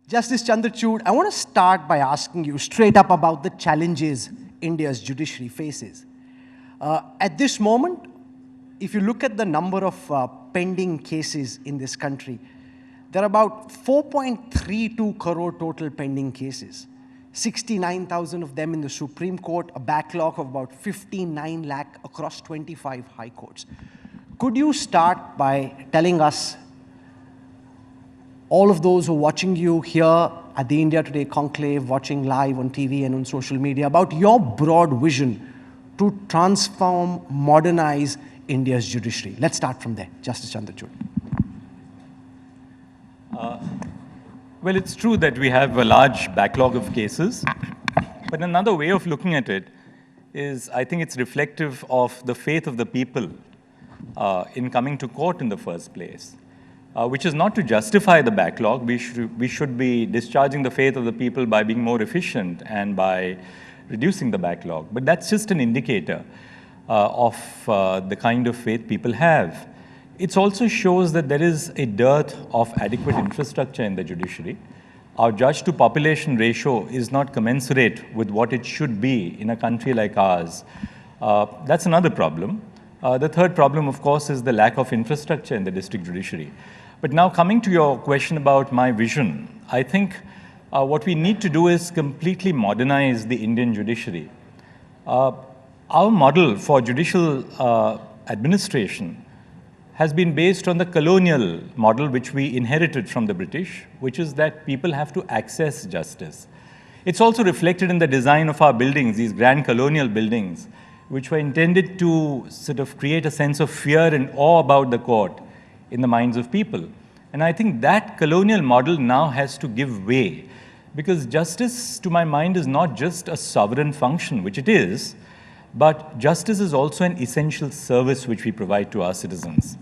Justice Chandrachud, I want to start by asking you straight up about the challenges India's judiciary faces. At this moment, if you look at the number of pending cases in this country, there are about 4.32 crore total pending cases. 69,000 of them in the Supreme Court, a backlog of about 59 lakh across 25 high courts. Could you start by telling us, all of those who are watching you here at the India Today Conclave, watching live on TV and on social media, about your broad vision to transform, modernize India's judiciary? Let's start from there. Justice Chandrachud. Well, it's true that we have a large backlog of cases, but another way of looking at it is, I think it's reflective of the faith of the people in coming to court in the first place, which is not to justify the backlog. We should be discharging the faith of the people by being more efficient and by reducing the backlog. But that's just an indicator of the kind of faith people have. It also shows that there is a dearth of adequate infrastructure in the judiciary. Our judge-to-population ratio is not commensurate with what it should be in a country like ours. That's another problem. The third problem, of course, is the lack of infrastructure in the district judiciary. But now coming to your question about my vision, I think what we need to do is completely modernize the Indian judiciary. Our model for judicial administration has been based on the colonial model which we inherited from the British, which is that people have to access justice. It's also reflected in the design of our buildings, these grand colonial buildings, which were intended to sort of create a sense of fear and awe about the court in the minds of people. And I think that colonial model now has to give way, because justice, to my mind, is not just a sovereign function, which it is, but justice is also an essential service which we provide to our citizens.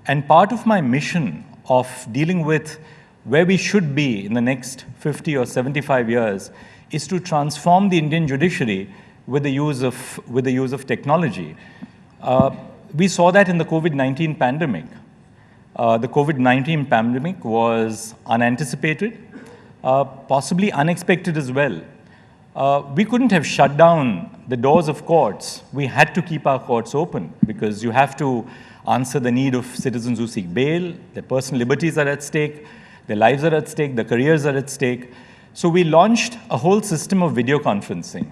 And part of my mission of dealing with where we should be in the next 50 or 75 years is to transform the Indian judiciary with the use of technology. We saw that in the COVID-19 pandemic. The COVID-19 pandemic was unanticipated, possibly unexpected as well. We couldn't have shut down the doors of courts. We had to keep our courts open, because you have to answer the need of citizens who seek bail. Their personal liberties are at stake, their lives are at stake, their careers are at stake. So we launched a whole system of video conferencing.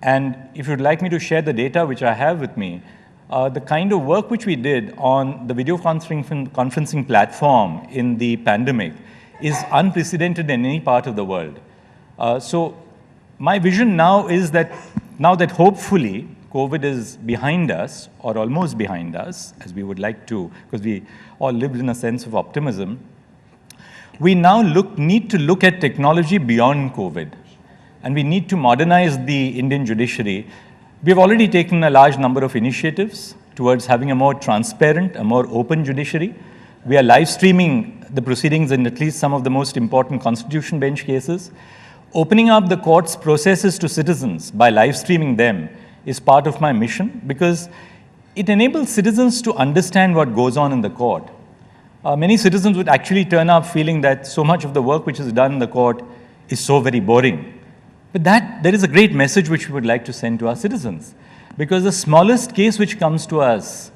And if you'd like me to share the data which I have with me, the kind of work which we did on the video conferencing platform in the pandemic is unprecedented in any part of the world. So my vision now is that, now that hopefully COVID is behind us, or almost behind us, as we would like to, because we all lived in a sense of optimism, we now need to look at technology beyond COVID. And we need to modernize the Indian judiciary. We have already taken a large number of initiatives towards having a more transparent, a more open judiciary. We are live streaming the proceedings in at least some of the most important constitution bench cases. Opening up the court's processes to citizens by live streaming them is part of my mission, because it enables citizens to understand what goes on in the court. Many citizens would actually turn up feeling that so much of the work which is done in the court is so very boring. But there is a great message which we would like to send to our citizens, because the smallest case which comes to us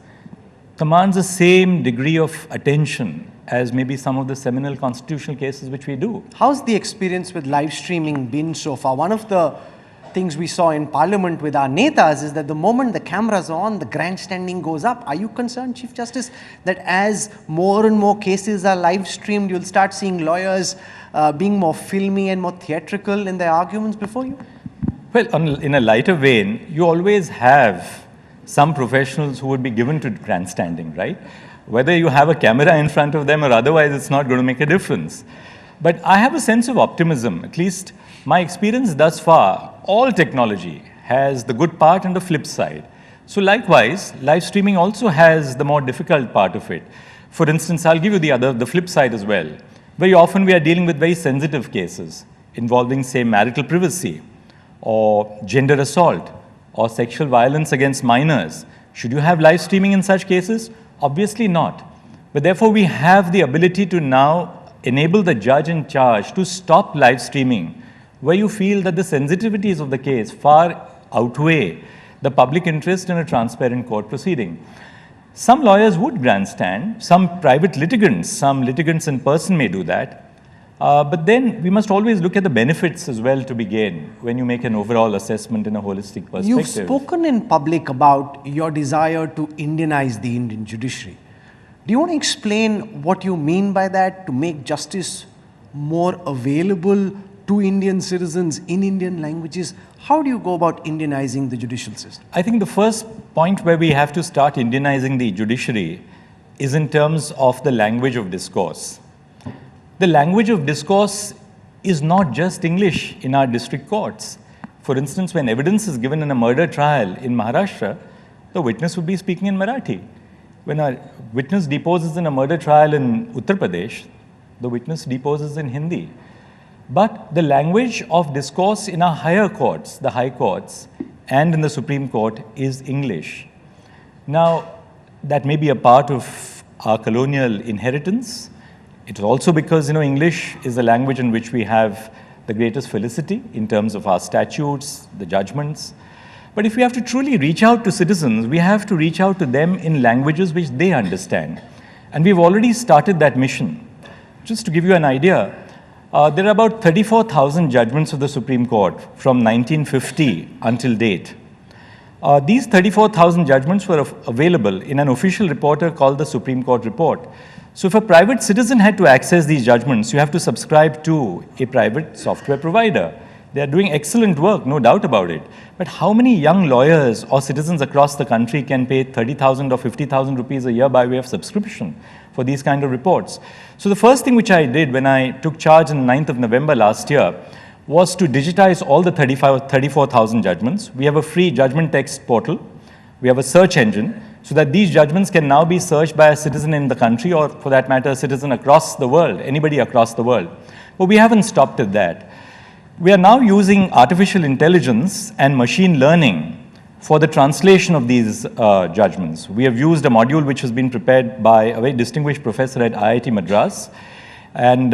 commands the same degree of attention as maybe some of the seminal constitutional cases which we do. How's the experience with live streaming been so far? One of the things we saw in Parliament with our netas is that the moment the cameras are on, the grandstanding goes up. Are you concerned, Chief Justice, that as more and more cases are live streamed, you'll start seeing lawyers being more filmy and more theatrical in their arguments before you? Well, in a lighter vein, you always have some professionals who would be given to grandstanding, right? Whether you have a camera in front of them or otherwise, it's not going to make a difference. But I have a sense of optimism. At least my experience thus far, all technology has the good part and the flip side. So likewise, live streaming also has the more difficult part of it. For instance, I'll give you the flip side as well. Very often we are dealing with very sensitive cases involving, say, marital privacy, or gender assault, or sexual violence against minors. Should you have live streaming in such cases? Obviously not. But therefore, we have the ability to now enable the judge in charge to stop live streaming where you feel that the sensitivities of the case far outweigh the public interest in a transparent court proceeding. Some lawyers would grandstand, some private litigants, some litigants in person may do that. But then we must always look at the benefits as well to be gained when you make an overall assessment in a holistic perspective. You've spoken in public about your desire to Indianize the Indian judiciary. Do you want to explain what you mean by that, to make justice more available to Indian citizens in Indian languages? How do you go about Indianizing the judicial system? I think the first point where we have to start Indianizing the judiciary is in terms of the language of discourse. The language of discourse is not just English in our district courts. For instance, when evidence is given in a murder trial in Maharashtra, the witness would be speaking in Marathi. When a witness deposes in a murder trial in Uttar Pradesh, the witness deposes in Hindi. But the language of discourse in our higher courts, the high courts, and in the Supreme Court is English. Now, that may be a part of our colonial inheritance. It is also because, English is the language in which we have the greatest felicity in terms of our statutes, the judgments. But if we have to truly reach out to citizens, we have to reach out to them in languages which they understand. And we've already started that mission. Just to give you an idea, there are about 34,000 judgments of the Supreme Court from 1950 until date. These 34,000 judgments were available in an official reporter called the Supreme Court Report. So if a private citizen had to access these judgments, you have to subscribe to a private software provider. They are doing excellent work, no doubt about it. But how many young lawyers or citizens across the country can pay 30,000 or 50,000 rupees a year by way of subscription for these kind of reports? So the first thing which I did when I took charge on the 9th of November last year was to digitize all the 34,000 judgments. We have a free judgment text portal. We have a search engine so that these judgments can now be searched by a citizen in the country, or for that matter, a citizen across the world, anybody across the world. But we haven't stopped at that. We are now using artificial intelligence and machine learning for the translation of these judgments. We have used a module which has been prepared by a very distinguished professor at IIT Madras. And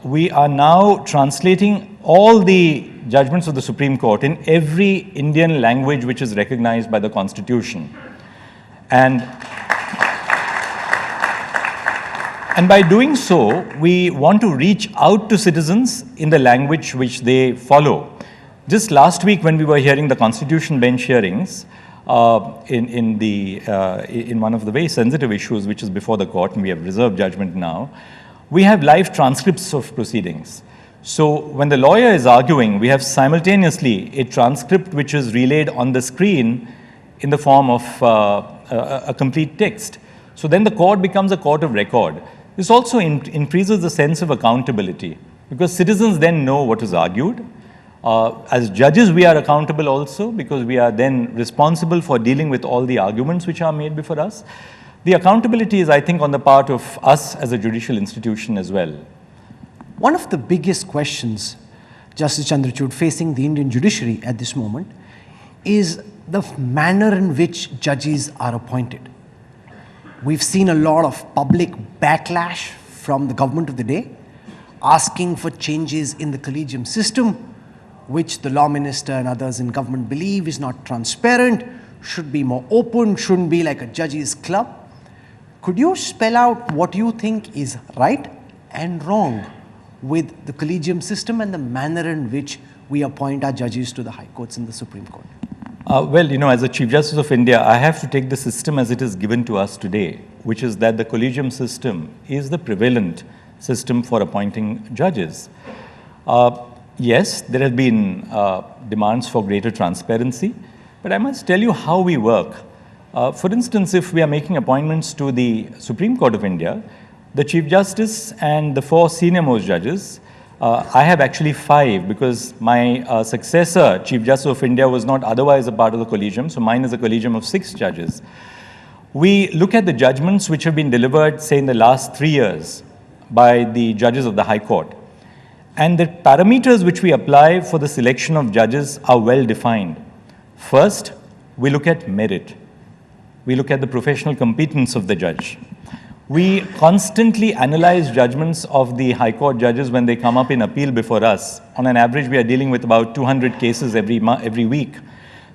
we are now translating all the judgments of the Supreme Court in every Indian language which is recognized by the Constitution. And by doing so, we want to reach out to citizens in the language which they follow. Just last week, when we were hearing the Constitution bench hearings in one of the very sensitive issues which is before the court, and we have reserved judgment now, we have live transcripts of proceedings. So when the lawyer is arguing, we have simultaneously a transcript which is relayed on the screen in the form of a complete text. So then the court becomes a court of record. This also increases the sense of accountability because citizens then know what is argued. As judges, we are accountable also because we are then responsible for dealing with all the arguments which are made before us. The accountability is, I think, on the part of us as a judicial institution as well. One of the biggest questions, Justice Chandrachud, facing the Indian judiciary at this moment is the manner in which judges are appointed. We've seen a lot of public backlash from the government of the day, asking for changes in the collegium system, which the law minister and others in government believe is not transparent, should be more open, shouldn't be like a judges' club. Could you spell out what you think is right and wrong with the collegium system and the manner in which we appoint our judges to the high courts and the Supreme Court? Well, as a Chief Justice of India, I have to take the system as it is given to us today, which is that the collegium system is the prevalent system for appointing judges. Yes, there have been demands for greater transparency, but I must tell you how we work. For instance, if we are making appointments to the Supreme Court of India, the Chief Justice and the 4 senior-most judges, I have actually 5 because my successor, Chief Justice of India, was not otherwise a part of the collegium, so mine is a collegium of 6 judges. We look at the judgments which have been delivered, say, in the last 3 years by the judges of the High Court. And the parameters which we apply for the selection of judges are well defined. First, we look at merit. We look at the professional competence of the judge. We constantly analyze judgments of the High Court judges when they come up in appeal before us. On an average, we are dealing with about 200 cases every week.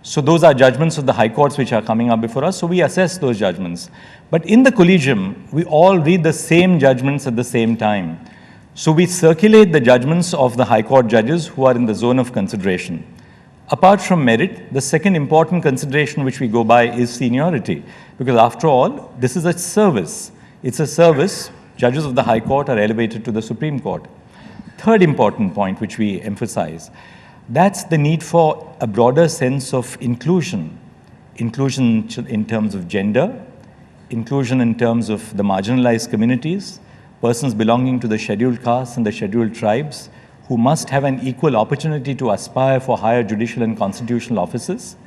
So those are judgments of the High Courts which are coming up before us, so we assess those judgments. But in the collegium, we all read the same judgments at the same time. So we circulate the judgments of the High Court judges who are in the zone of consideration. Apart from merit, the second important consideration which we go by is seniority, because after all, this is a service. It's a service. Judges of the High Court are elevated to the Supreme Court. Third important point which we emphasize, that's the need for a broader sense of inclusion. Inclusion in terms of gender, inclusion in terms of the marginalized communities, persons belonging to the scheduled castes and the scheduled tribes, who must have an equal opportunity to aspire for higher judicial and constitutional offices.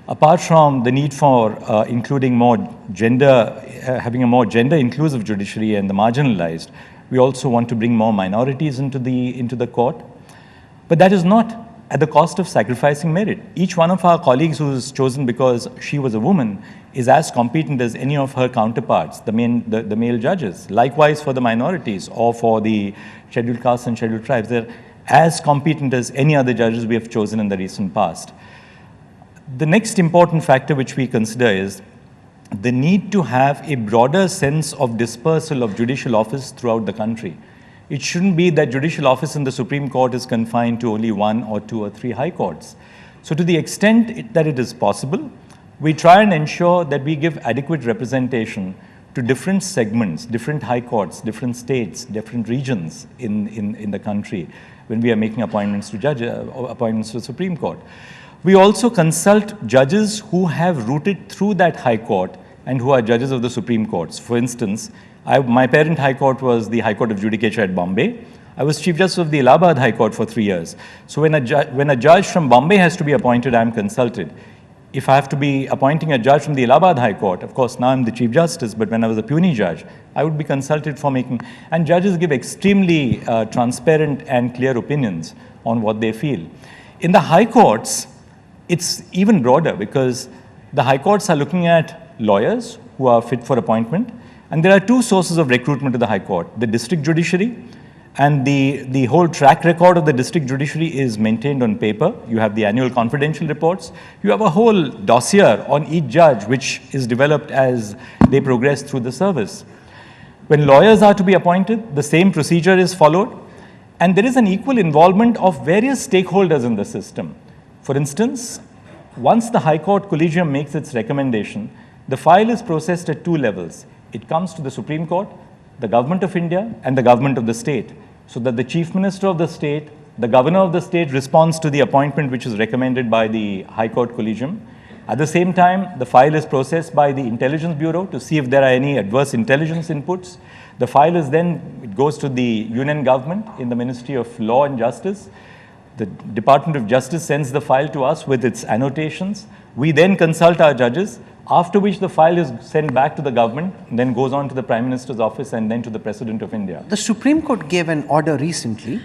Apart from the need for including more gender, having a more gender-inclusive judiciary and the marginalized, we also want to bring more minorities into the court. But that is not at the cost of sacrificing merit. Each one of our colleagues who is chosen because she was a woman is as competent as any of her counterparts, the male judges. Likewise for the minorities or for the scheduled castes and scheduled tribes, they're as competent as any other judges we have chosen in the recent past. The next important factor which we consider is the need to have a broader sense of dispersal of judicial office throughout the country. It shouldn't be that judicial office in the Supreme Court is confined to only 1 or 2 or 3 high courts. So to the extent that it is possible, we try and ensure that we give adequate representation to different segments, different high courts, different states, different regions in the country when we are making appointments to the Supreme Court. We also consult judges who have rooted through that high court and who are judges of the Supreme Courts. For instance, my parent high court was the High Court of Judicature at Bombay. I was Chief Justice of the Allahabad High Court for 3 years. So when a judge from Bombay has to be appointed, I'm consulted. If I have to be appointing a judge from the Allahabad High Court, of course now I'm the Chief Justice, but when I was a puisne judge, I would be consulted for making, and judges give extremely transparent and clear opinions on what they feel. In the high courts, it's even broader because the high courts are looking at lawyers who are fit for appointment, and there are 2 sources of recruitment to the high court: the district judiciary, and the whole track record of the district judiciary is maintained on paper. You have the annual confidential reports. You have a whole dossier on each judge which is developed as they progress through the service. When lawyers are to be appointed, the same procedure is followed, and there is an equal involvement of various stakeholders in the system. For instance, once the High Court Collegium makes its recommendation, the file is processed at 2 levels. It comes to the Supreme Court, the Government of India, and the Government of the state, so that the Chief Minister of the state, the Governor of the state responds to the appointment which is recommended by the High Court Collegium. At the same time, the file is processed by the Intelligence Bureau to see if there are any adverse intelligence inputs. The file is then, it goes to the Union Government in the Ministry of Law and Justice. The Department of Justice sends the file to us with its annotations. We then consult our judges, after which the file is sent back to the government, then goes on to the Prime Minister's office and then to the President of India. The Supreme Court gave an order recently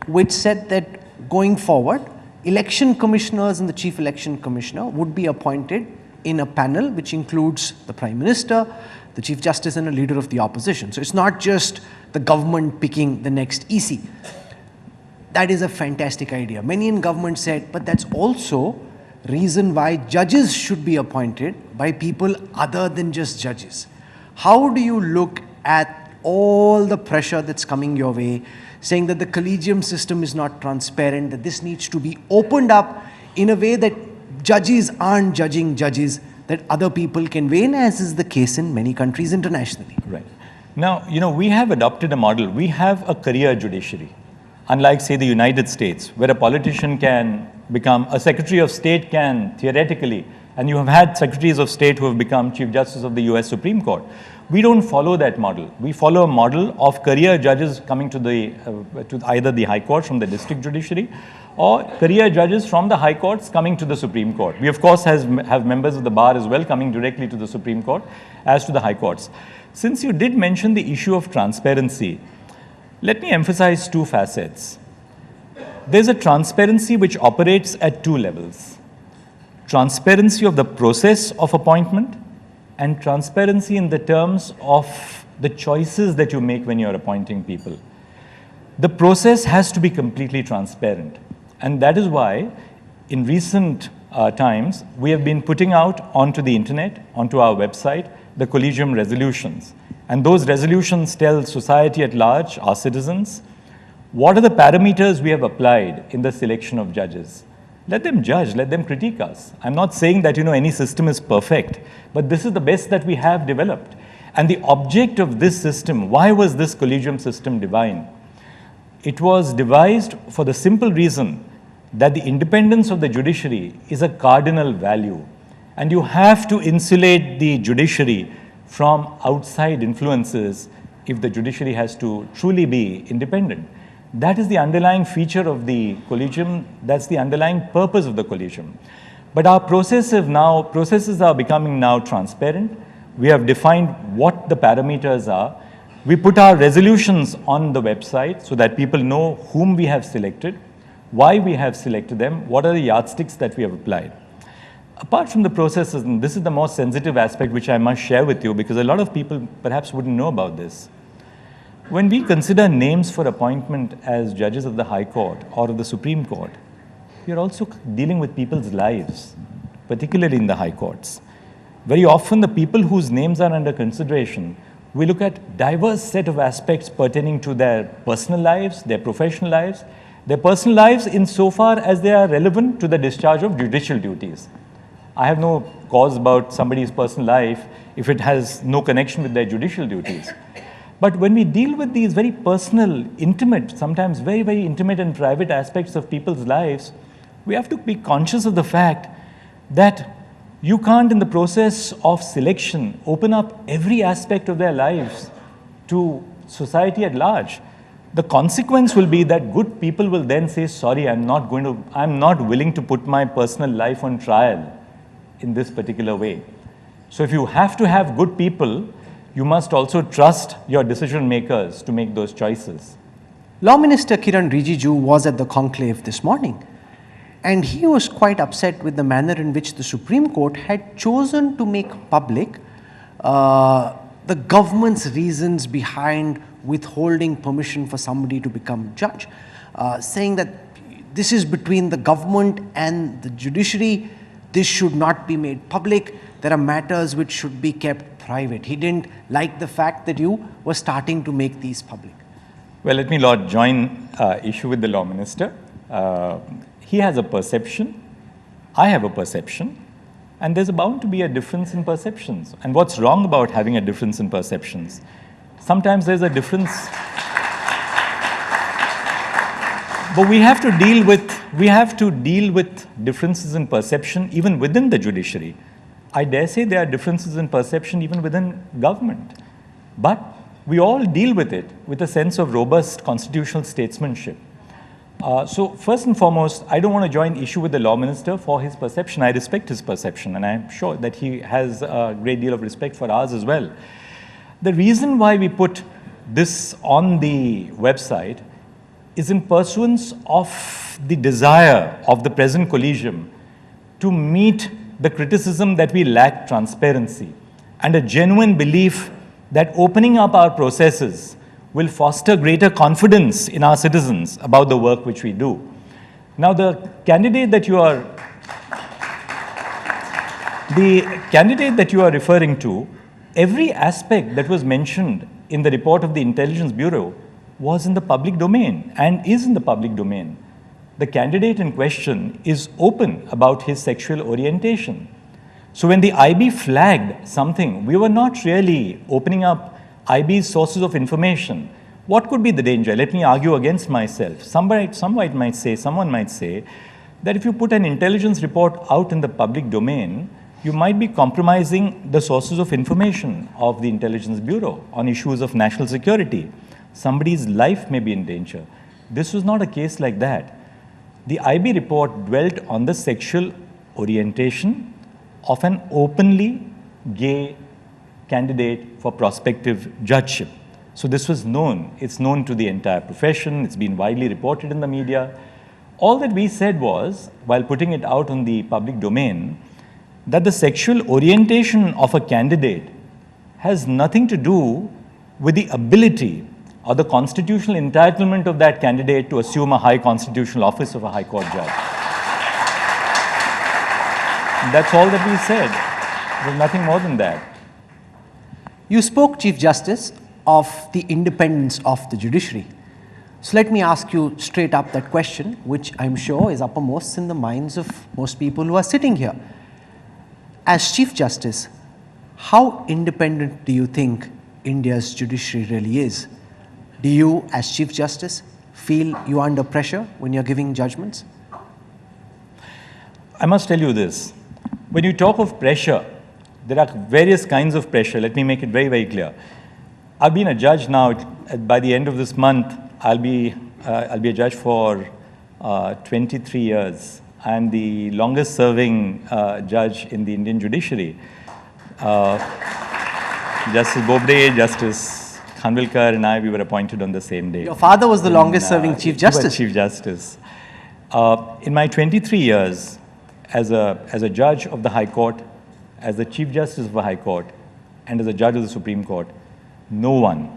which said that going forward, election commissioners and the Chief Election Commissioner would be appointed in a panel which includes the Prime Minister, the Chief Justice, and a leader of the opposition. So it's not just the government picking the next EC. That is a fantastic idea. Many in government said, but that's also reason why judges should be appointed by people other than just judges. How do you look at all the pressure that's coming your way, saying that the collegium system is not transparent, that this needs to be opened up in a way that judges aren't judging judges, that other people can weigh in, as is the case in many countries internationally? Right. Now, we have adopted a model. We have a career judiciary. Unlike, say, the United States, where a politician can become, a Secretary of State can theoretically, and you have had Secretaries of State who have become Chief Justice of the US Supreme Court. We don't follow that model. We follow a model of career judges coming to either the High Court from the district judiciary, or career judges from the High Courts coming to the Supreme Court. We, of course, have members of the bar as well coming directly to the Supreme Court as to the High Courts. Since you did mention the issue of transparency, let me emphasize 2 facets. There's a transparency which operates at 2 levels. Transparency of the process of appointment and transparency in the terms of the choices that you make when you're appointing people. The process has to be completely transparent. And that is why, in recent times, we have been putting out onto the internet, onto our website, the collegium resolutions. And those resolutions tell society at large, our citizens, what are the parameters we have applied in the selection of judges. Let them judge, let them critique us. I'm not saying that any system is perfect, but this is the best that we have developed. And the object of this system, why was this collegium system divine? It was devised for the simple reason that the independence of the judiciary is a cardinal value. And you have to insulate the judiciary from outside influences if the judiciary has to truly be independent. That is the underlying feature of the collegium. That's the underlying purpose of the collegium. But our processes are becoming now transparent. We have defined what the parameters are. We put our resolutions on the website so that people know whom we have selected, why we have selected them, what are the yardsticks that we have applied. Apart from the processes, and this is the most sensitive aspect which I must share with you because a lot of people perhaps wouldn't know about this. When we consider names for appointment as judges of the High Court or of the Supreme Court, we are also dealing with people's lives, particularly in the High Courts. Very often the people whose names are under consideration, we look at diverse set of aspects pertaining to their personal lives, their professional lives, their personal lives insofar as they are relevant to the discharge of judicial duties. I have no cause about somebody's personal life if it has no connection with their judicial duties. But when we deal with these very personal, intimate, sometimes very, very intimate and private aspects of people's lives, we have to be conscious of the fact that you can't, in the process of selection, open up every aspect of their lives to society at large. The consequence will be that good people will then say, sorry, I'm not willing to put my personal life on trial in this particular way. So if you have to have good people, you must also trust your decision makers to make those choices. Law Minister Kiran Rijiju was at the conclave this morning, and he was quite upset with the manner in which the Supreme Court had chosen to make public the government's reasons behind withholding permission for somebody to become judge, saying that this is between the government and the judiciary, this should not be made public, there are matters which should be kept private. He didn't like the fact that you were starting to make these public. Well, let me, Lord, join issue with the Law Minister. He has a perception, I have a perception, and there's bound to be a difference in perceptions. And what's wrong about having a difference in perceptions? Sometimes there's a difference, but we have to deal with differences in perception even within the judiciary. I dare say there are differences in perception even within government, but we all deal with it with a sense of robust constitutional statesmanship. So first and foremost, I don't want to join issue with the Law Minister for his perception. I respect his perception, and I'm sure that he has a great deal of respect for ours as well. The reason why we put this on the website is in pursuance of the desire of the present collegium to meet the criticism that we lack transparency and a genuine belief that opening up our processes will foster greater confidence in our citizens about the work which we do. Now, the candidate that you are referring to, every aspect that was mentioned in the report of the Intelligence Bureau was in the public domain and is in the public domain. The candidate in question is open about his sexual orientation. So when the IB flagged something, we were not really opening up IB's sources of information. What could be the danger? Let me argue against myself. Someone might say that if you put an intelligence report out in the public domain, you might be compromising the sources of information of the Intelligence Bureau on issues of national security. Somebody's life may be in danger. This was not a case like that. The IB report dwelt on the sexual orientation of an openly gay candidate for prospective judgeship. So this was known. It's known to the entire profession. It's been widely reported in the media. All that we said was, while putting it out on the public domain, that the sexual orientation of a candidate has nothing to do with the ability or the constitutional entitlement of that candidate to assume a high constitutional office of a High Court judge. That's all that we said. There's nothing more than that. You spoke, Chief Justice, of the independence of the judiciary. So let me ask you straight up that question, which I'm sure is uppermost in the minds of most people who are sitting here. As Chief Justice, how independent do you think India's judiciary really is? Do you, as Chief Justice, feel you are under pressure when you're giving judgments? I must tell you this. When you talk of pressure, there are various kinds of pressure. Let me make it very, very clear. I've been a judge now. By the end of this month, I'll be a judge for 23 years. I'm the longest serving judge in the Indian judiciary. Justice Bobde, Justice Khanvilkar and I, we were appointed on the same day. Your father was the longest serving Chief Justice. Chief Justice. In my 23 years as a judge of the High Court, as the Chief Justice of the High Court, and as a judge of the Supreme Court, no one,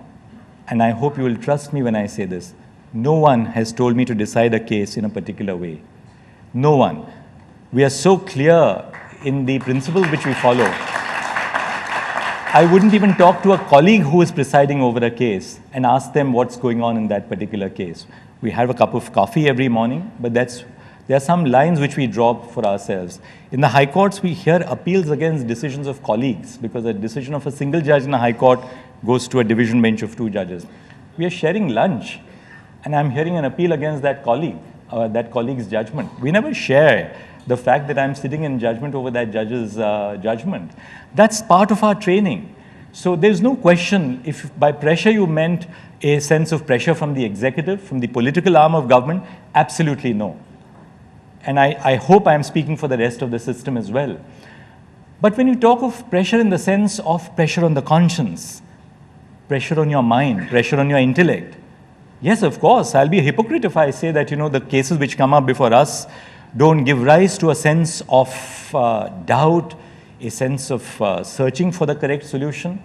and I hope you will trust me when I say this, no one has told me to decide a case in a particular way. No one. We are so clear in the principles which we follow. I wouldn't even talk to a colleague who is presiding over a case and ask them what's going on in that particular case. We have a cup of coffee every morning, but there are some lines which we draw for ourselves. In the High Courts, we hear appeals against decisions of colleagues because a decision of a single judge in the High Court goes to a division bench of 2 judges. We are sharing lunch, and I'm hearing an appeal against that colleague's judgment. We never share the fact that I'm sitting in judgment over that judge's judgment. That's part of our training. So there's no question if by pressure you meant a sense of pressure from the executive, from the political arm of government, absolutely no. And I hope I'm speaking for the rest of the system as well. But when you talk of pressure in the sense of pressure on the conscience, pressure on your mind, pressure on your intellect, yes, of course, I'll be a hypocrite if I say that, the cases which come up before us don't give rise to a sense of doubt, a sense of searching for the correct solution.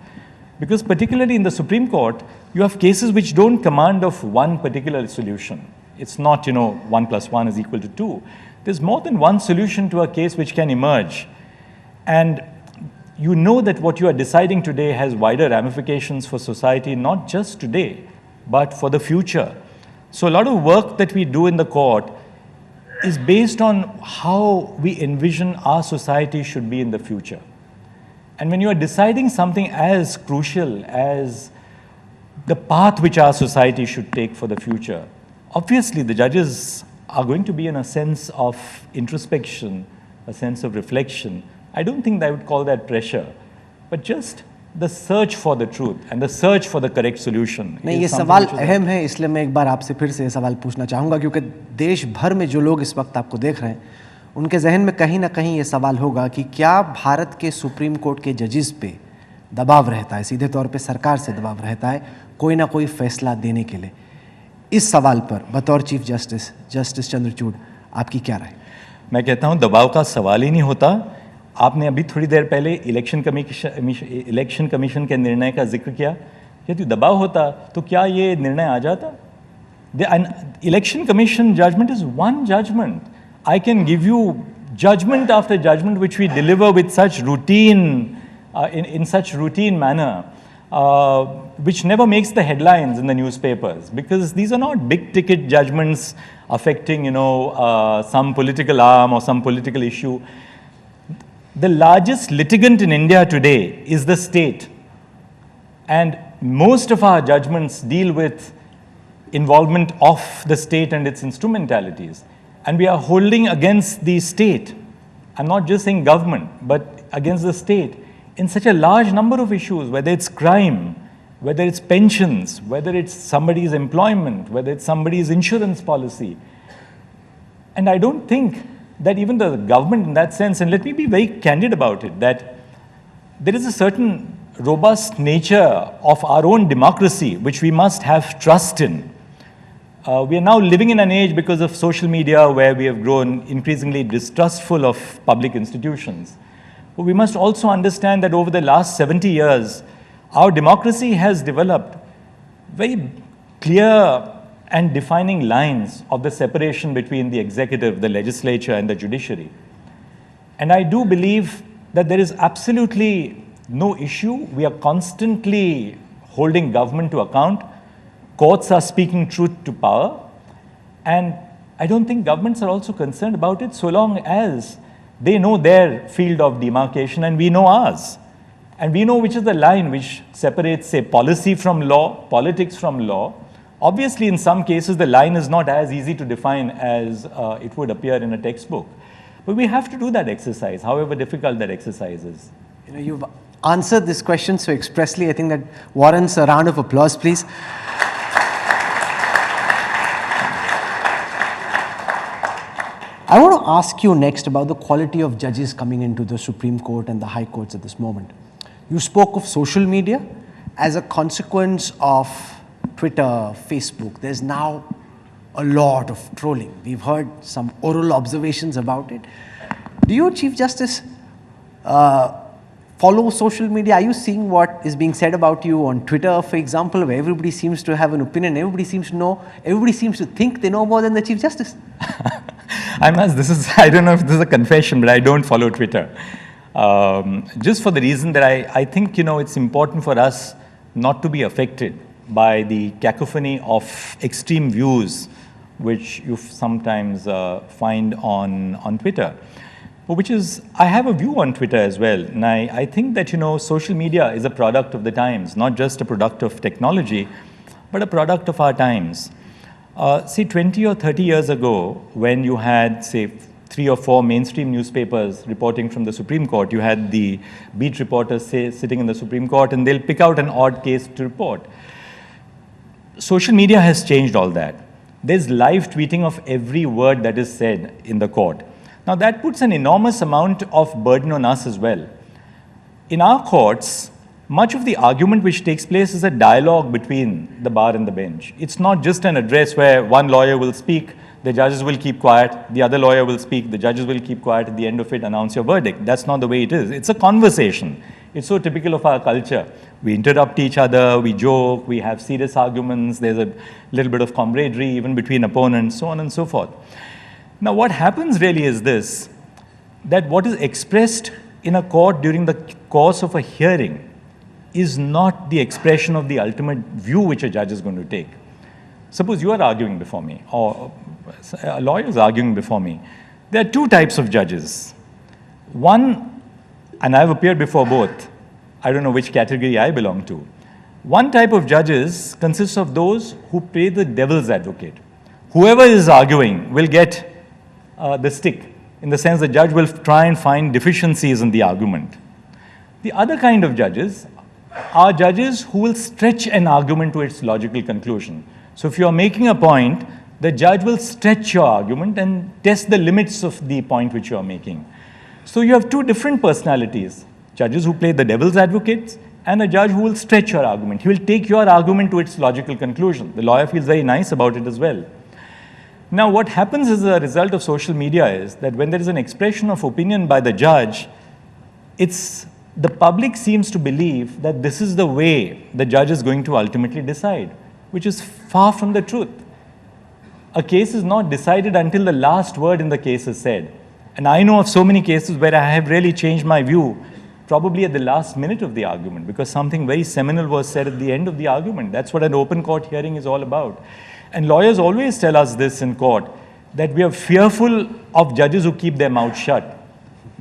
Because particularly in the Supreme Court, you have cases which don't command of one particular solution. It's not, 1 + 1 is equal to 2. There's more than one solution to a case which can emerge. And you know that what you are deciding today has wider ramifications for society, not just today, but for the future. So a lot of work that we do in the court is based on how we envision our society should be in the future. And when you are deciding something as crucial as the path which our society should take for the future, obviously the judges are going to be in a sense of introspection, a sense of reflection. I don't think that I would call that pressure, but just the search for the truth and the search for the correct solution. नहीं, ये सवाल अहम है, इसलिए मैं एक बार आपसे फिर से ये सवाल पूछना चाहूँगा, क्योंकि देश भर में जो लोग इस वक्त आपको देख रहे हैं, उनके जहन में कहीं ना कहीं ये सवाल होगा कि क्या भारत के सुप्रीम कोर्ट के जजेस पे दबाव रहता है, सीधे तौर पे सरकार से दबाव रहता है कोई ना कोई फैसला देने के लिए। इस सवाल पर बतौर चीफ जस्टिस, जस्टिस चंद्रचूड़, आपकी क्या राय? मैं कहता हूँ दबाव का सवाल ही नहीं होता। आपने अभी थोड़ी देर पहले इलेक्शन कमीशन के निर्णय का जिक्र किया। यदि दबाव होता तो क्या ये निर्णय आ जाता? Election commission judgment is one judgment. I can give you judgment after judgment which we deliver with such routine, in such routine manner, which never makes the headlines in the newspapers, because these are not big ticket judgments affecting, some political arm or some political issue. The largest litigant in India today is the state, and most of our judgments deal with involvement of the state and its instrumentalities. And we are holding against the state, I'm not just saying government, but against the state, in such a large number of issues, whether it's crime, whether it's pensions, whether it's somebody's employment, whether it's somebody's insurance policy. And I don't think that even the government in that sense, and let me be very candid about it, that there is a certain robust nature of our own democracy which we must have trust in. We are now living in an age, because of social media, where we have grown increasingly distrustful of public institutions. But we must also understand that over the last 70 years, our democracy has developed very clear and defining lines of the separation between the executive, the legislature, and the judiciary. And I do believe that there is absolutely no issue. We are constantly holding government to account. Courts are speaking truth to power. And I don't think governments are also concerned about it so long as they know their field of demarcation and we know ours. And we know which is the line which separates, say, policy from law, politics from law. Obviously, in some cases, the line is not as easy to define as it would appear in a textbook. But we have to do that exercise, however difficult that exercise is. You know, you've answered this question so expressly. I think that warrants a round of applause, please. I want to ask you next about the quality of judges coming into the Supreme Court and the High Courts at this moment. You spoke of social media. As a consequence of Twitter, Facebook, there's now a lot of trolling. We've heard some oral observations about it. Do you, Chief Justice, follow social media? Are you seeing what is being said about you on Twitter, for example, where everybody seems to have an opinion, everybody seems to know, everybody seems to think they know more than the Chief Justice? I don't know if this is a confession, but I don't follow Twitter. Just for the reason that I think, it's important for us not to be affected by the cacophony of extreme views which you sometimes find on Twitter. Which is, I have a view on Twitter as well. And I think that, social media is a product of the times, not just a product of technology, but a product of our times. See, 20 or 30 years ago, when you had, say, 3 or 4 mainstream newspapers reporting from the Supreme Court, you had the beat reporters sitting in the Supreme Court, and they'll pick out an odd case to report. Social media has changed all that. There's live tweeting of every word that is said in the court. Now, that puts an enormous amount of burden on us as well. In our courts, much of the argument which takes place is a dialogue between the bar and the bench. It's not just an address where one lawyer will speak, the judges will keep quiet, the other lawyer will speak, the judges will keep quiet, at the end of it, announce your verdict. That's not the way it is. It's a conversation. It's so typical of our culture. We interrupt each other, we joke, we have serious arguments, there's a little bit of camaraderie even between opponents, so on and so forth. Now, what happens really is this, that what is expressed in a court during the course of a hearing is not the expression of the ultimate view which a judge is going to take. Suppose you are arguing before me, or a lawyer is arguing before me. There are 2 types of judges. One, and I've appeared before both, I don't know which category I belong to. One type of judges consists of those who play the devil's advocate. Whoever is arguing will get the stick, in the sense the judge will try and find deficiencies in the argument. The other kind of judges are judges who will stretch an argument to its logical conclusion. So if you are making a point, the judge will stretch your argument and test the limits of the point which you are making. So you have 2 different personalities, judges who play the devil's advocates and a judge who will stretch your argument. He will take your argument to its logical conclusion. The lawyer feels very nice about it as well. Now, what happens as a result of social media is that when there is an expression of opinion by the judge, the public seems to believe that this is the way the judge is going to ultimately decide, which is far from the truth. A case is not decided until the last word in the case is said. And I know of so many cases where I have really changed my view, probably at the last minute of the argument, because something very seminal was said at the end of the argument. That's what an open court hearing is all about. And lawyers always tell us this in court, that we are fearful of judges who keep their mouth shut.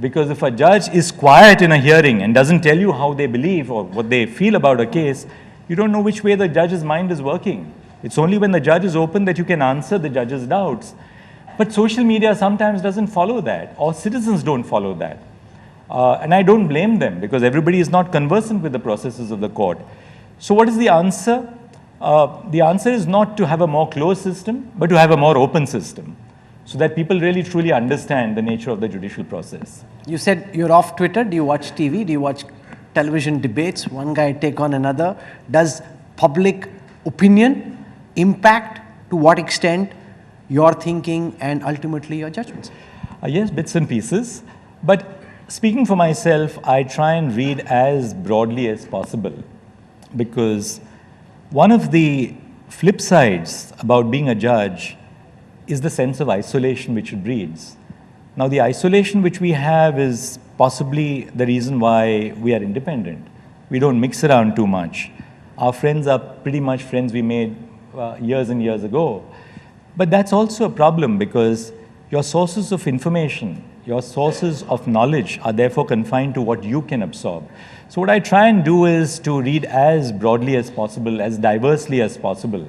Because if a judge is quiet in a hearing and doesn't tell you how they believe or what they feel about a case, you don't know which way the judge's mind is working. It's only when the judge is open that you can answer the judge's doubts. But social media sometimes doesn't follow that, or citizens don't follow that. And I don't blame them, because everybody is not conversant with the processes of the court. So what is the answer? The answer is not to have a more closed system, but to have a more open system, so that people really truly understand the nature of the judicial process. You said you're off Twitter. Do you watch TV? Do you watch television debates? One guy take on another. Does public opinion impact, to what extent, your thinking and ultimately your judgments? Yes, bits and pieces. But Speaking for myself, I try and read as broadly as possible because one of the flip sides about being a judge is the sense of isolation which it breeds. Now, the isolation which we have is possibly the reason why we are independent. We don't mix around too much. Our friends are pretty much friends we made years and years ago. But that's also a problem because your sources of information, your sources of knowledge are therefore confined to what you can absorb. So what I try and do is to read as broadly as possible, as diversely as possible,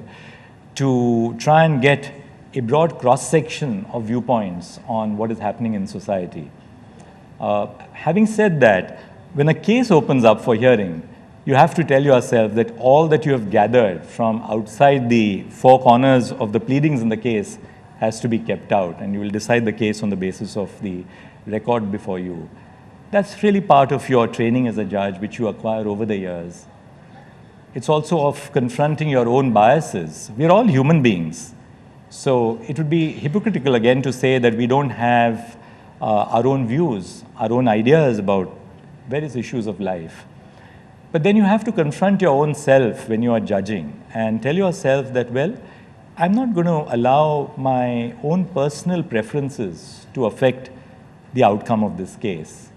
to try and get a broad cross-section of viewpoints on what is happening in society. Having said that, when a case opens up for hearing, you have to tell yourself that all that you have gathered from outside the four corners of the pleadings in the case has to be kept out, and you will decide the case on the basis of the record before you. That's really part of your training as a judge, which you acquire over the years. It's also of confronting your own biases. We're all human beings. So it would be hypocritical again to say that we don't have our own views, our own ideas about various issues of life. But then you have to confront your own self when you are judging and tell yourself that, well, I'm not going to allow my own personal preferences to affect the outcome of this case.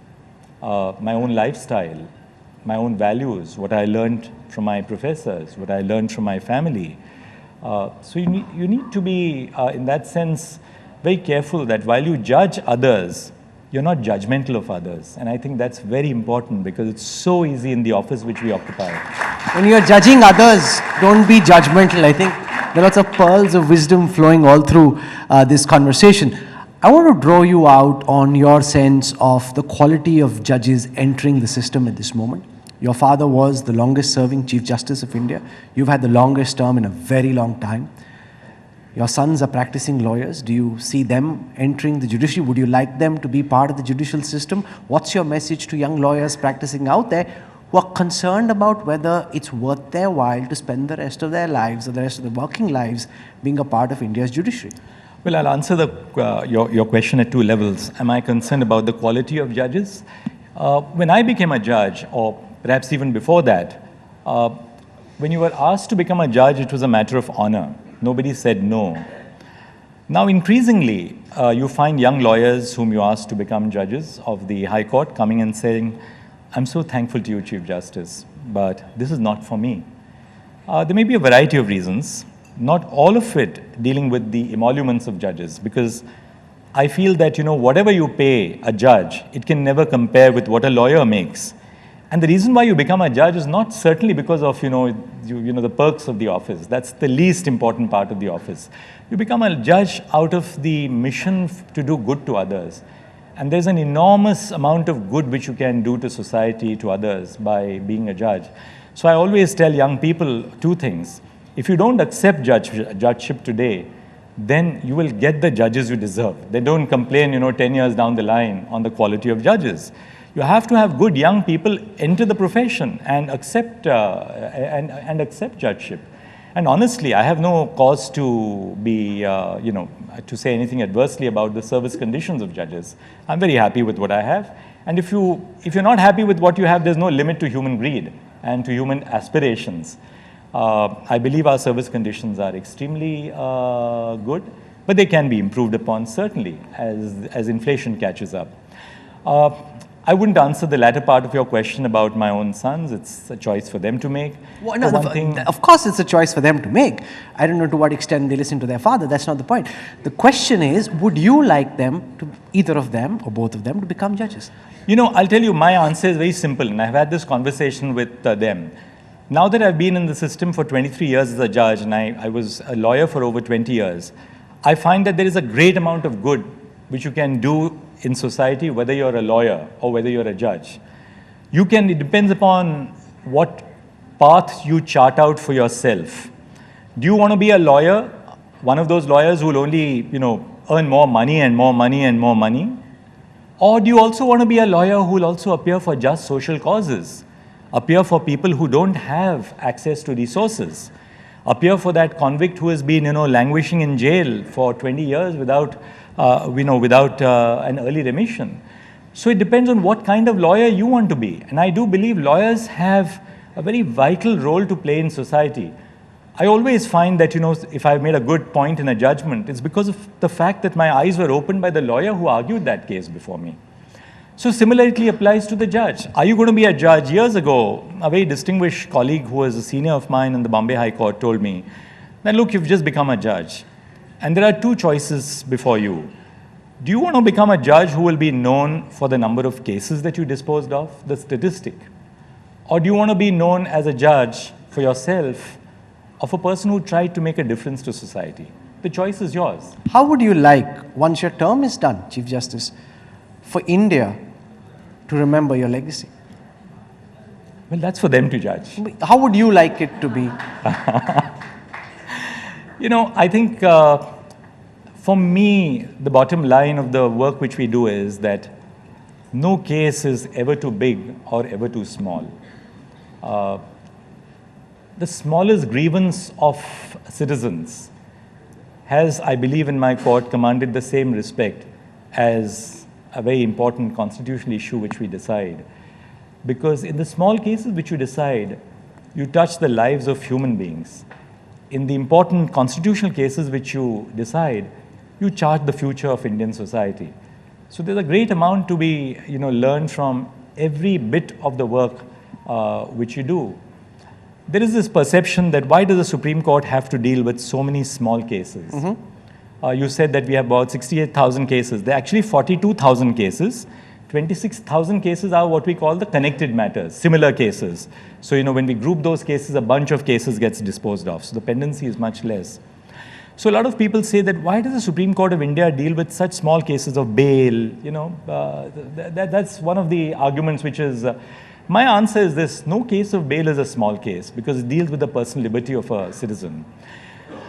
My own lifestyle, my own values, what I learned from my professors, what I learned from my family. So you need to be, in that sense, very careful that while you judge others, you're not judgmental of others. And I think that's very important because it's so easy in the office which we occupy. When you're judging others, don't be judgmental. I think there are lots of pearls of wisdom flowing all through this conversation. I want to draw you out on your sense of the quality of judges entering the system at this moment. Your father was the longest serving Chief Justice of India. You've had the longest term in a very long time. Your sons are practicing lawyers. Do you see them entering the judiciary? Would you like them to be part of the judicial system? What's your message to young lawyers practicing out there who are concerned about whether it's worth their while to spend the rest of their lives or the rest of their working lives being a part of India's judiciary? Well, I'll answer your question at two levels. Am I concerned about the quality of judges? When I became a judge, or perhaps even before that, when you were asked to become a judge, it was a matter of honor. Nobody said no. Now, increasingly, you find young lawyers whom you ask to become judges of the High Court coming and saying, I'm so thankful to you, Chief Justice, but this is not for me. There may be a variety of reasons, not all of it dealing with the emoluments of judges, because I feel that, whatever you pay a judge, it can never compare with what a lawyer makes. And the reason why you become a judge is not certainly because of, the perks of the office. That's the least important part of the office. You become a judge out of the mission to do good to others. And there's an enormous amount of good which you can do to society, to others, by being a judge. So I always tell young people two things. If you don't accept judgeship today, then you will get the judges you deserve. They don't complain, 10 years down the line on the quality of judges. You have to have good young people enter the profession and accept accept judgeship. And honestly, I have no cause to be, to say anything adversely about the service conditions of judges. I'm very happy with what I have. And if you're not happy with what you have, there's no limit to human greed and to human aspirations. I believe our service conditions are extremely good, but they can be improved upon, certainly, as inflation catches up. I wouldn't answer the latter part of your question about my own sons. It's a choice for them to make. Well, no, of course it's a choice for them to make. I don't know to what extent they listen to their father. That's not the point. The question is, would you like them, either of them or both of them, to become judges? I'll tell you, my answer is very simple, and I've had this conversation with them. Now that I've been in the system for 23 years as a judge, and I was a lawyer for over 20 years, I find that there is a great amount of good which you can do in society, whether you're a lawyer or whether you're a judge. It depends upon what path you chart out for yourself. Do you want to be a lawyer, one of those lawyers who will only, earn more money and more money and more money? Or do you also want to be a lawyer who will also appear for just social causes, appear for people who don't have access to resources, appear for that convict who has been, languishing in jail for 20 years without an early remission? So it depends on what kind of lawyer you want to be. And I do believe lawyers have a very vital role to play in society. I always find that, if I've made a good point in a judgment, it's because of the fact that my eyes were opened by the lawyer who argued that case before me. So similarly applies to the judge. Are you going to be a judge? Years ago, a very distinguished colleague who was a senior of mine in the Bombay High Court told me that, look, you've just become a judge. And there are two choices before you. Do you want to become a judge who will be known for the number of cases that you disposed of, the statistic? Or do you want to be known as a judge for yourself of a person who tried to make a difference to society? The choice is yours. How would you like, once your term is done, Chief Justice, for India to remember your legacy? Well, that's for them to judge. How would you like it to be? I think for me, the bottom line of the work which we do is that no case is ever too big or ever too small. The smallest grievance of citizens has, I believe in my court, commanded the same respect as a very important constitutional issue which we decide. Because in the small cases which you decide, you touch the lives of human beings. In the important constitutional cases which you decide, you chart the future of Indian society. So there's a great amount to be learned from every bit of the work which you do. There is this perception that why does the Supreme Court have to deal with so many small cases? You said that we have about 68,000 cases. There are actually 42,000 cases. 26,000 cases are what we call the connected matters, similar cases. So, when we group those cases, a bunch of cases gets disposed of. So the pendency is much less. So a lot of people say that why does the Supreme Court of India deal with such small cases of bail? That's one of the arguments which is, my answer is this: no case of bail is a small case because it deals with the personal liberty of a citizen.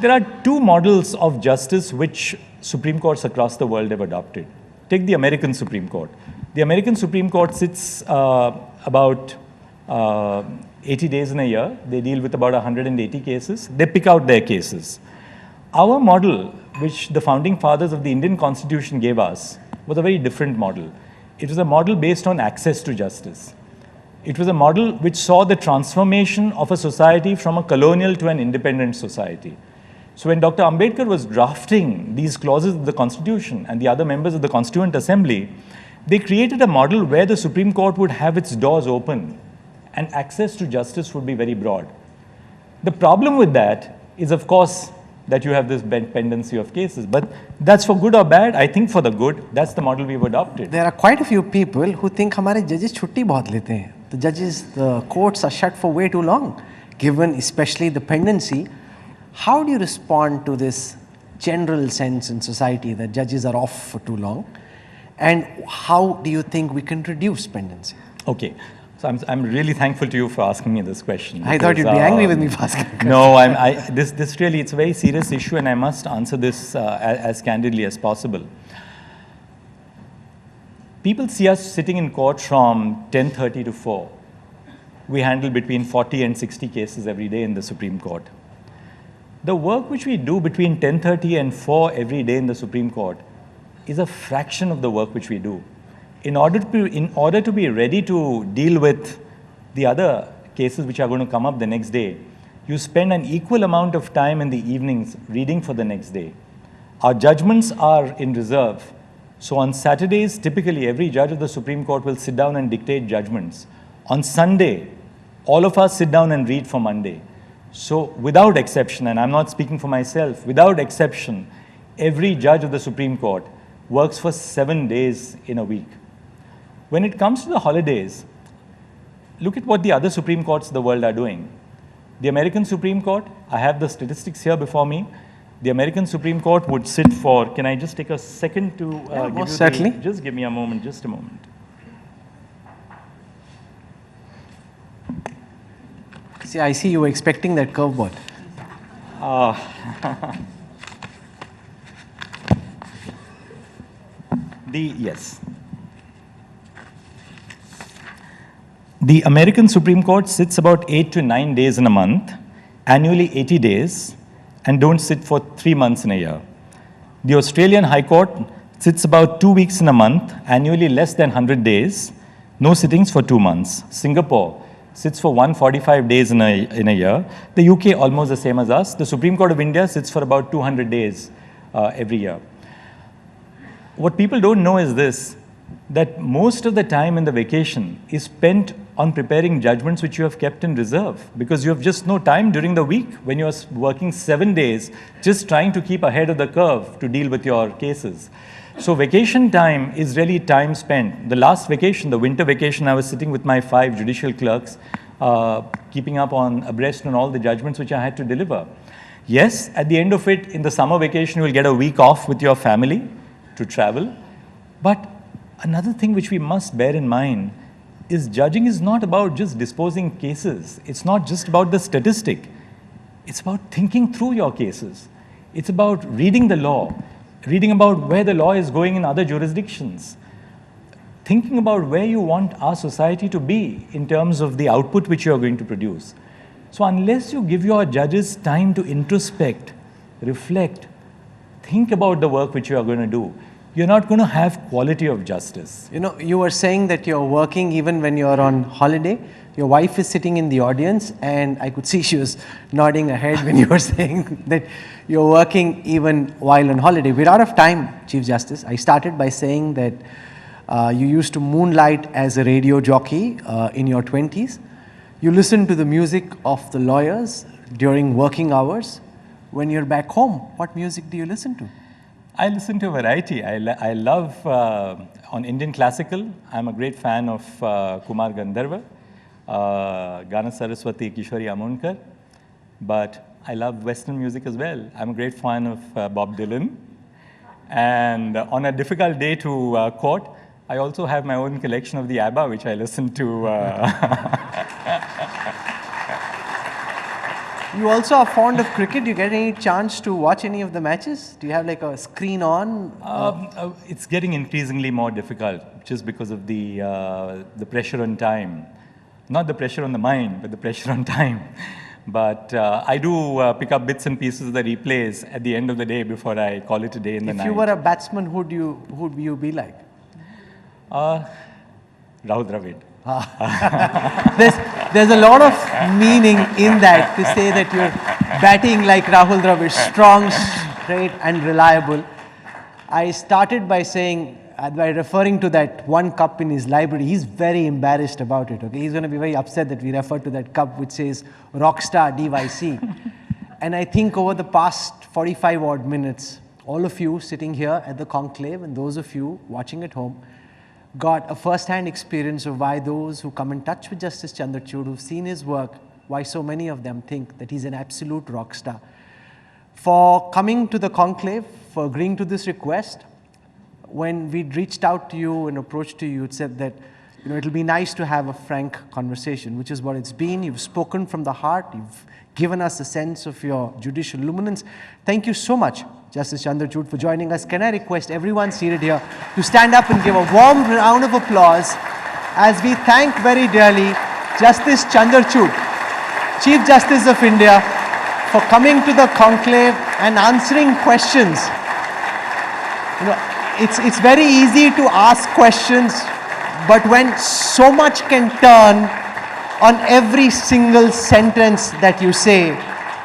There are two models of justice which Supreme Courts across the world have adopted. Take the American Supreme Court. The American Supreme Court sits about 80 days in a year. They deal with about 180 cases. They pick out their cases. Our model, which the founding fathers of the Indian Constitution gave us, was a very different model. It was a model based on access to justice. It was a model which saw the transformation of a society from a colonial to an independent society. So when Dr. Ambedkar was drafting these clauses of the Constitution and the other members of the Constituent Assembly, they created a model where the Supreme Court would have its doors open and access to justice would be very broad. The problem with that is, of course, that you have this pendency of cases. But that's for good or bad. I think for the good, that's the model we've adopted. There are quite a few people who think हमारे judges छुट्टी बहुत लेते हैं. The judges, the courts are shut for way too long, given especially the pendency. How do you respond to this general sense in society that judges are off for too long? And how do you think we can reduce pendency? Okay. So I'm really thankful to you for asking me this question. I thought you'd be angry with me for asking. No, this really, it's a very serious issue and I must answer this as candidly as possible. People see us sitting in court from 10:30 to 4. We handle between 40 and 60 cases every day in the Supreme Court. The work which we do between 10:30 and 4 every day in the Supreme Court is a fraction of the work which we do. In order to be ready to deal with the other cases which are going to come up the next day, you spend an equal amount of time in the evenings reading for the next day. Our judgments are in reserve. So on Saturdays, typically every judge of the Supreme Court will sit down and dictate judgments. On Sunday, all of us sit down and read for Monday. So without exception, and I'm not speaking for myself, without exception, every judge of the Supreme Court works for 7 days in a week. When it comes to the holidays, look at what the other Supreme Courts of the world are doing. The American Supreme Court, I have the statistics here before me. The American Supreme Court would sit for, can I just take a second to give you certainly. Just give me a moment, just a moment. See, I see you were expecting that curveball. Yes. The American Supreme Court sits about 8 to 9 days in a month, annually 80 days, and don't sit for 3 months in a year. The Australian High Court sits about 2 weeks in a month, annually less than 100 days, no sittings for 2 months. Singapore sits for 145 days in a year. The UK almost the same as us. The Supreme Court of India sits for about 200 days every year. What people don't know is this, that most of the time in the vacation is spent on preparing judgments which you have kept in reserve, because you have just no time during the week when you are working 7 days just trying to keep ahead of the curve to deal with your cases. So vacation time is really time spent. The last vacation, the winter vacation, I was sitting with my 5 judicial clerks, keeping up on abreast on all the judgments which I had to deliver. Yes, at the end of it, in the summer vacation, you will get a week off with your family to travel. But another thing which we must bear in mind is judging is not about just disposing cases. It's not just about the statistic. It's about thinking through your cases. It's about reading the law, reading about where the law is going in other jurisdictions, thinking about where you want our society to be in terms of the output which you are going to produce. So unless you give your judges time to introspect, reflect, think about the work which you are going to do, you're not going to have quality of justice. You know, you were saying that you're working even when you're on holiday. Your wife is sitting in the audience, and I could see she was nodding her head when you were saying that you're working even while on holiday. We're out of time, Chief Justice. I started by saying that you used to moonlight as a radio jockey in your 20s. You listen to the music of the lawyers during working hours. When you're back home, what music do you listen to? I listen to a variety. I love, on Indian classical, I'm a great fan of Kumar Gandharva, Gana Saraswati, Kishori Amonkar, but I love Western music as well. I'm a great fan of Bob Dylan. And on a difficult day to court, I also have my own collection of the ABBA, which I listen to. You also are fond of cricket. Do you get any chance to watch any of the matches? Do you have like a screen on? It's getting increasingly more difficult just because of the pressure on time. Not the pressure on the mind, but the pressure on time. But I do pick up bits and pieces of the replays at the end of the day before I call it a day in the night. If you were a batsman, who would you be like? Rahul Dravid. There's a lot of meaning in that, to say that you're batting like Rahul Dravid, strong, straight and reliable. I started by saying, by referring to that one cup in his library. He's very embarrassed about it. Okay, he's going to be very upset that we refer to that cup which says Rockstar DYC. And I think over the past 45 odd minutes, all of you sitting here at the Conclave and those of you watching at home got a first-hand experience of why those who come in touch with Justice Chandrachud, who've seen his work, why so many of them think that he's an absolute rock star. For coming to the Conclave, for agreeing to this request. When we'd reached out to you and approached to you, it said that, you know, it'll be nice to have a frank conversation, which is what it's been. You've spoken from the heart. You've given us a sense of your judicial luminance. Thank you so much, Justice Chandrachud, for joining us. Can I request everyone seated here to stand up and give a warm round of applause as we thank very dearly Justice Chandrachud, Chief Justice of India, for coming to the Conclave and answering questions. You know, it's very easy to ask questions, but when so much can turn on every single sentence that you say,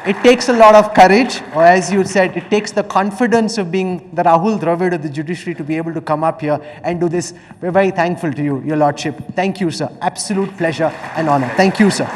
it takes a lot of courage, or as you said, it takes the confidence of being the Rahul Dravid of the judiciary to be able to come up here and do this. We're very thankful to you, Your Lordship. Thank you, sir. Absolute pleasure and honor. Thank you, sir.